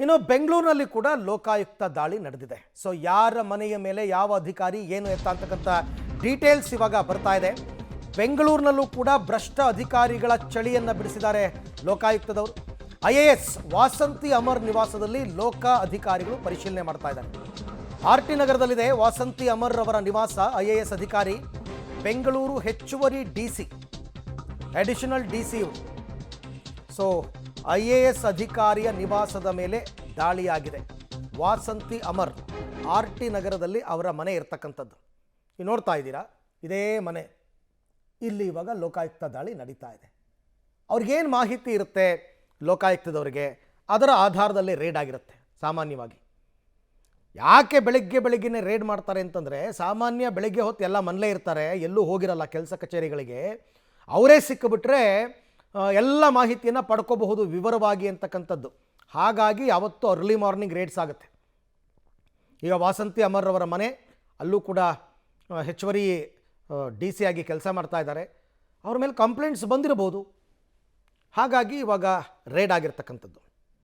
ಇನ್ನು ಬೆಂಗಳೂರಿನಲ್ಲಿ ಕೂಡ ಲೋಕಾಯುಕ್ತ ದಾಳಿ ನಡೆದಿದೆ. ಸೊ ಯಾರ ಮನೆಯ ಮೇಲೆ ಯಾವ ಅಧಿಕಾರಿ ಏನು ಎತ್ತ ಅಂತಕ್ಕಂಥ ಡೀಟೇಲ್ಸ್ ಇವಾಗ ಬರ್ತಾ ಇದೆ. ಬೆಂಗಳೂರಿನಲ್ಲೂ ಕೂಡ ಭ್ರಷ್ಟ ಅಧಿಕಾರಿಗಳ ಚಳಿಯನ್ನು ಬಿಡಿಸಿದ್ದಾರೆ ಲೋಕಾಯುಕ್ತದವರು. IAS ವಾಸಂತಿ ಅಮರ್ ನಿವಾಸದಲ್ಲಿ ಲೋಕ ಅಧಿಕಾರಿಗಳು ಪರಿಶೀಲನೆ ಮಾಡ್ತಾ ಇದ್ದಾರೆ. RT ನಗರದಲ್ಲಿದೆ ವಾಸಂತಿ ಅಮರ್ ಅವರ ನಿವಾಸ. IAS ಅಧಿಕಾರಿ, ಬೆಂಗಳೂರು ಹೆಚ್ಚುವರಿ DC, ಅಡಿಷನಲ್ DC ಇವರು. ಸೊ IAS ಅಧಿಕಾರಿಯ ನಿವಾಸದ ಮೇಲೆ ದಾಳಿಯಾಗಿದೆ. ವಾಸಂತಿ ಅಮರ್ RT ನಗರದಲ್ಲಿ ಅವರ ಮನೆ ಇರ್ತಕ್ಕಂಥದ್ದು. ನೀವು ನೋಡ್ತಾ ಇದ್ದೀರಾ, ಇದೇ ಮನೆ. ಇಲ್ಲಿ ಇವಾಗ ಲೋಕಾಯುಕ್ತ ದಾಳಿ ನಡೀತಾ ಇದೆ. ಅವ್ರಿಗೇನು ಮಾಹಿತಿ ಇರುತ್ತೆ ಲೋಕಾಯುಕ್ತದವರಿಗೆ, ಅದರ ಆಧಾರದಲ್ಲಿ ರೇಡ್ ಆಗಿರುತ್ತೆ. ಸಾಮಾನ್ಯವಾಗಿ ಯಾಕೆ ಬೆಳಗ್ಗೆನೇ ರೇಡ್ ಮಾಡ್ತಾರೆ ಅಂತಂದರೆ, ಸಾಮಾನ್ಯ ಬೆಳಗ್ಗೆ ಹೊತ್ತು ಎಲ್ಲ ಮನೇಲೇ ಇರ್ತಾರೆ, ಎಲ್ಲೂ ಹೋಗಿರಲ್ಲ ಕೆಲಸ ಕಚೇರಿಗಳಿಗೆ. ಅವರೇ ಸಿಕ್ಕಿಬಿಟ್ರೆ ಎಲ್ಲ ಮಾಹಿತಿಯನ್ನು ಪಡ್ಕೋಬಹುದು ವಿವರವಾಗಿ ಅಂತಕ್ಕಂಥದ್ದು. ಹಾಗಾಗಿ ಯಾವತ್ತೂ ಅರ್ಲಿ ಮಾರ್ನಿಂಗ್ ರೇಡ್ಸ್ ಆಗುತ್ತೆ. ಈಗ ವಾಸಂತಿ ಅಮರ್ ಅವರ ಮನೆ, ಅಲ್ಲೂ ಕೂಡ ಹೆಚ್ಚುವರಿ DC ಆಗಿ ಕೆಲಸ ಮಾಡ್ತಾ ಇದ್ದಾರೆ. ಅವ್ರ ಮೇಲೆ ಕಂಪ್ಲೇಂಟ್ಸ್ ಬಂದಿರಬಹುದು. ಹಾಗಾಗಿ ಇವಾಗ ರೇಡ್ ಆಗಿರ್ತಕ್ಕಂಥದ್ದು.